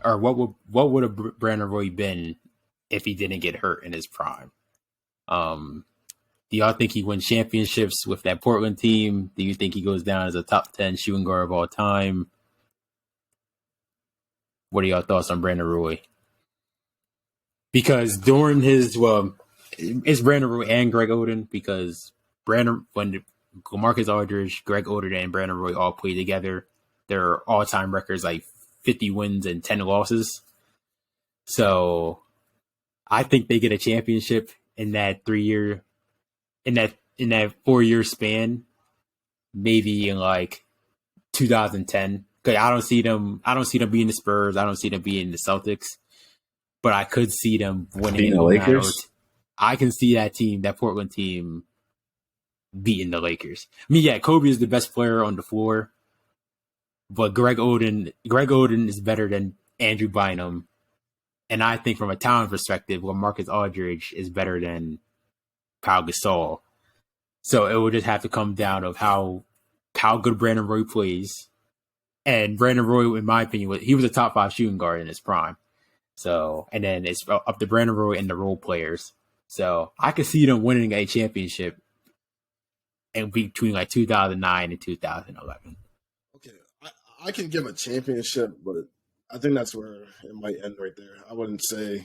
or what would have Brandon Roy been if he didn't get hurt in his prime? Do y'all think he wins championships with that Portland team? Do you think he goes down as a top 10 shooting guard of all time? What are y'all thoughts on Brandon Roy? Because during it's Brandon Roy and Greg Oden, because when LaMarcus Aldridge, Greg Oden, and Brandon Roy all played together, their all-time records like 50 wins and 10 losses. So I think they get a championship in that 3-year, in that 4-year span, maybe in like 2010. Because I don't see them being the Spurs. I don't see them being the Celtics. But I could see them winning the Lakers. I can see that Portland team beating the Lakers. I mean, yeah, Kobe is the best player on the floor, but Greg Oden is better than Andrew Bynum. And I think from a talent perspective, LaMarcus Aldridge is better than Pau Gasol. So it would just have to come down of how good Brandon Roy plays. And Brandon Roy, in my opinion, he was a top 5 shooting guard in his prime. So, and then it's up to Brandon Roy and the role players. So I could see them winning a championship in between like 2009 and 2011. Okay, I can give a championship, but I think that's where it might end right there. I wouldn't say.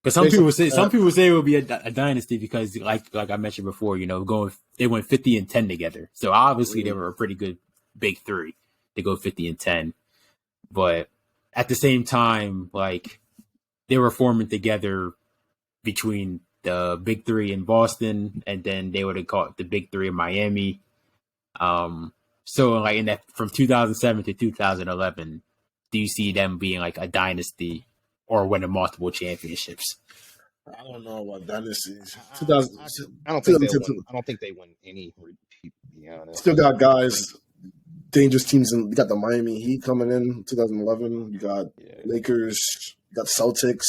Because some people say it would be a dynasty because, like I mentioned before, they went 50 and 10 together. So obviously they were a pretty good big three to go 50 and 10. But at the same time, like they were forming together between the big three in Boston, and then they would have called the big three in Miami. So like in that from 2007 to 2011, do you see them being like a dynasty or winning multiple championships? I don't know about dynasties. I don't think they win any repeat. To be honest, still got guys, dangerous teams, and you got the Miami Heat coming in 2011. You got Lakers. You got Celtics.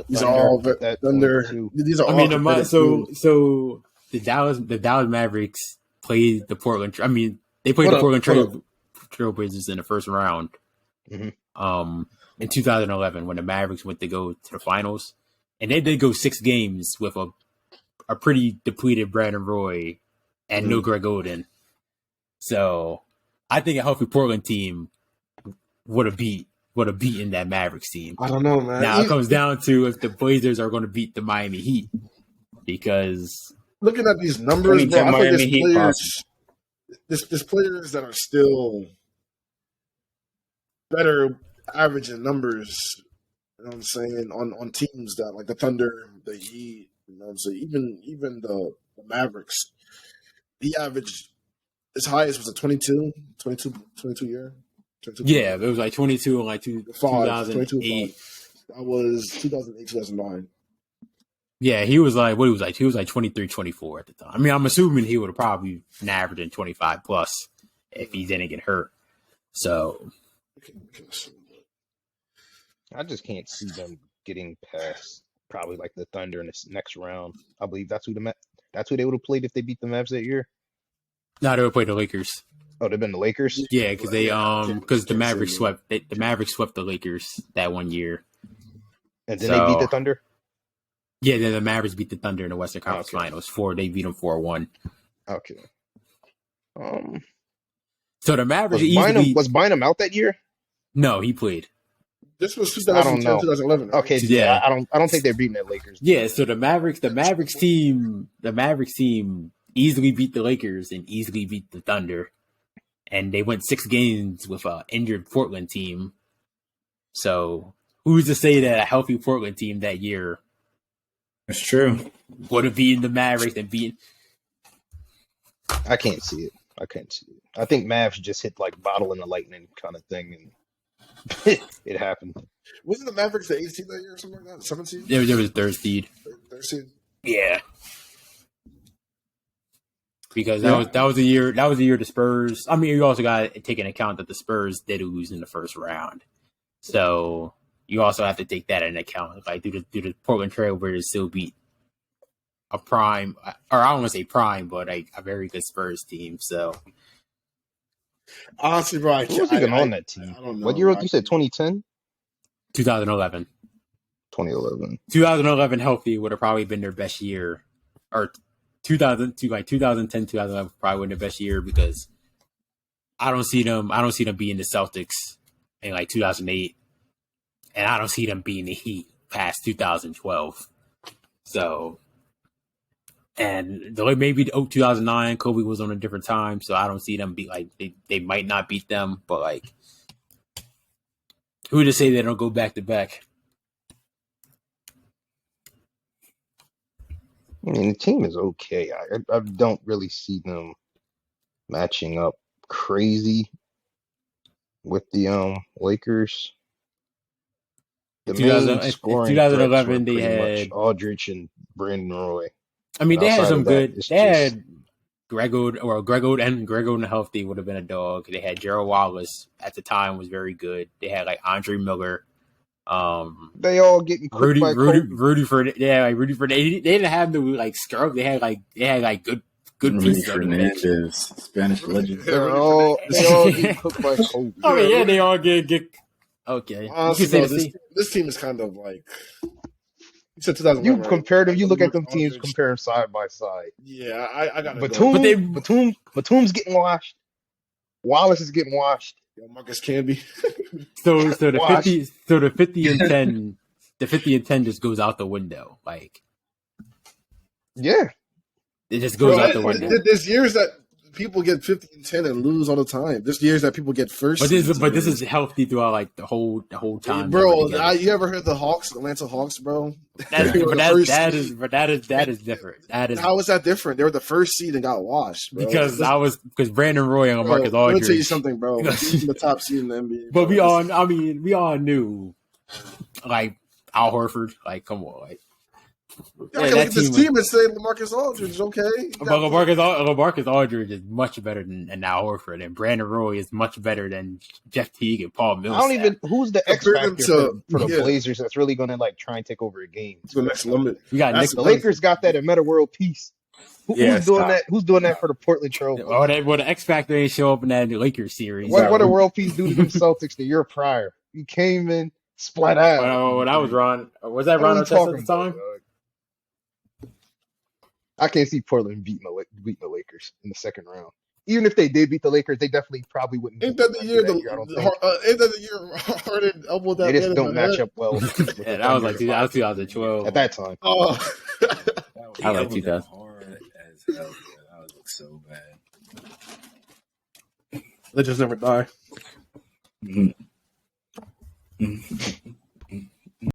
These are all Thunder. These are all. So the Dallas Mavericks played the Portland. I mean, they played the Portland Trailblazers in the first round. Mm-hmm. In 2011, when the Mavericks went to go to the finals, and they did go 6 games with a pretty depleted Brandon Roy and no Greg Oden. So I think a healthy Portland team would have beaten that Mavericks team. I don't know, man. Now it comes down to if the Blazers are going to beat the Miami Heat, because looking at these numbers, bro, I think there's players that are still better average in numbers. You know what I'm saying? On teams that like the Thunder, the Heat. You know what I'm saying? Even the Mavericks, he averaged his highest was a 22 year. 22 yeah, it was like 22 in like 2008. That was 2008, 2009. Yeah, he was like 23, 24 at the time. I mean, I'm assuming he would have probably been averaging 25 plus if he didn't get hurt. So I just can't see them getting past probably like the Thunder in this next round. I believe that's who they would have played if they beat the Mavs that year. No, they would play the Lakers. Oh, they've been the Lakers. Yeah, because the Mavericks swept the Lakers that one year, and then they beat the Thunder. Yeah, then the Mavericks beat the Thunder in the Western Conference Finals. They beat them 4-1. Okay. So the Mavericks was Bynum out that year? No, he played. This was 2010, 2011. Okay, yeah, I don't think they're beating the Lakers. Yeah, so the Mavericks team easily beat the Lakers and easily beat the Thunder, and they went 6 games with an injured Portland team. So who's to say that a healthy Portland team that year? That's true. Would have beaten the Mavericks and beaten. I can't see it. I think Mavs just hit like bottle in the lightning kind of thing, and it happened. Wasn't the Mavericks the 8th seed that year or something like that? 7th seed? There was 3rd seed. 3rd seed? Yeah. Because that was the year the Spurs. I mean, you also got to take into account that the Spurs did lose in the first round, so you also have to take that into account. Like, do the Portland Trailblazers still beat a prime, or I don't want to say prime, but a very good Spurs team? So Honestly, bro, Who was even on that team? I don't know. What year? Bro. You said 2010? 2011. 2011. 2011 healthy would have probably been their best year, or 2010, 2011 probably would have been their best year because I don't see them being the Celtics in like 2008, and I don't see them being the Heat past 2012. So, and maybe 2009 Kobe was on a different time, so I don't see them be like they might not beat them, but like who to say they don't go back to back? I mean, the team is okay. I don't really see them matching up crazy with the Lakers. The main scoring threats were 2011 they pretty much had Aldridge and Brandon Roy. I mean, they had Outside some of that, good. it's They had Greg Oden healthy would have been a dog. They had Gerald Wallace at the time was very good. They had like Andre Miller. They all getting cooked by Kobe. Rudy Fernandez. Yeah, like Rudy Fernandez. They didn't have the like scrub. They had like good Rudy pieces on the bench. Fernandez, Spanish legend. They all getting cooked by Kobe. I mean, yeah, they all get okay. Honestly, You can bro, say this team is kind of like you said 2011. You compare them. You look at them Aldridge. teams, compare them side by side. Yeah, I got Batum's getting washed. Wallace is getting washed. Marcus Camby. so the Wash. 50 and 10 just goes out the window. Like Yeah, it just goes out the window. There's years that people get 50 and 10 and lose all the time. There's years that people get first. But this is healthy throughout like the whole time. Bro, you ever heard the Hawks, Atlanta Hawks, bro? That is different. That is how is that different? They were the first seed and got washed, bro. because Brandon Roy and Marcus Aldridge. Let me tell you Aldridge. something, bro. He's the top seed in the NBA. But bro. we all knew, like Al Horford. Like, come on, like. Yeah, look at this team and say LaMarcus Aldridge, okay? But LaMarcus Aldridge is much better than Al Horford, and Brandon Roy is much better than Jeff Teague and Paul Millsap. Who's the X Compare them factor to- for the yeah. Blazers that's really going to like try and take over a game? It's the next limit. We got Nick. The Lakers got that in Meta World Peace. Yeah, Who's doing stop. that? Who's doing that for the Portland Trail? Well, the X Factor ain't show up in that Lakers series. What did World Peace do to the Celtics the year prior? He came in, splat out. Oh, that was Ron. Was that What are Ron we Artest talking at the time? about, dog? I can't see Portland beating the Lakers in the second round. Even if they did beat the Lakers, they definitely probably wouldn't. Ain't that the year? I don't think. Ain't that the year Harden elbowed that? They just man don't in the match head? up well. with Yeah, the that was like Thunder. that was 2012. At that time. Oh, I like 2000. Hard as hell. That would look so bad. legends never die. Mhm. Mhm.